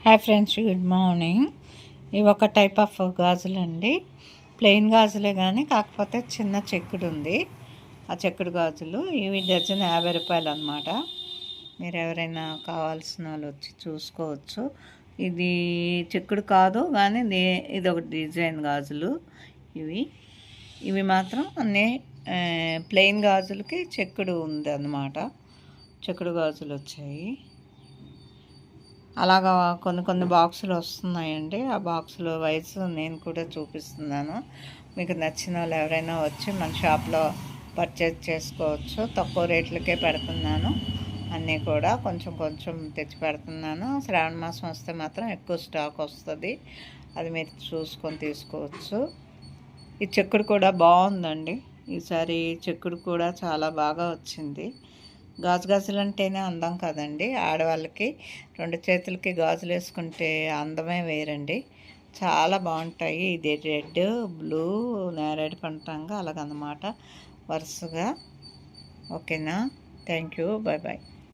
Hi friends, good morning. ఇవి ఒక type of గాజులు అండి. ప్లెయిన్ గాజులే కానీ కాకపోతే చిన్న చెక్కుడు ఉంది. ఆ చెక్కుడు గాజులు ఇవి డజన్ 50 రూపాయలు అన్నమాట. మీరు ఎవరైనా కావాల్సిన వాళ్ళు వచ్చి చూసుకోవచ్చు. ఇది చెక్కుడు కాదు కానీ ఇది ఒక డిజైన్ గాజులు. ఇవి మాత్రం అన్నీ ప్లెయిన్ గాజులకి చెక్కుడు ఉంది అన్నమాట. చెక్కుడు గాజులు వచ్చాయి. అలాగా కొన్ని బాక్సులు వస్తున్నాయండి. ఆ బాక్సులు వైజ్ నేను కూడా చూపిస్తున్నాను. మీకు నచ్చిన వాళ్ళు ఎవరైనా వచ్చి మన షాప్లో పర్చేజ్ చేసుకోవచ్చు. తక్కువ రేట్లకే పెడుతున్నాను. అన్నీ కూడా కొంచెం తెచ్చి పెడుతున్నాను. శ్రావణ మాసం వస్తే మాత్రం ఎక్కువ స్టాక్ వస్తుంది. అది మీరు చూసుకొని తీసుకోవచ్చు. ఈ చెక్కుడు కూడా బాగుందండి. ఈసారి చెక్కుడు కూడా చాలా బాగా వచ్చింది. గాజులు అంటేనే అందం కదండి. ఆడవాళ్ళకి 2 చేతులకి గాజులు వేసుకుంటే అందమే వేరండి. చాలా బాగుంటాయి. ఇది రెడ్, బ్లూ, నేరేడు పండు రంగు అలాగన్నమాట వరుసగా. ఓకేనా? Thank you. Bye bye.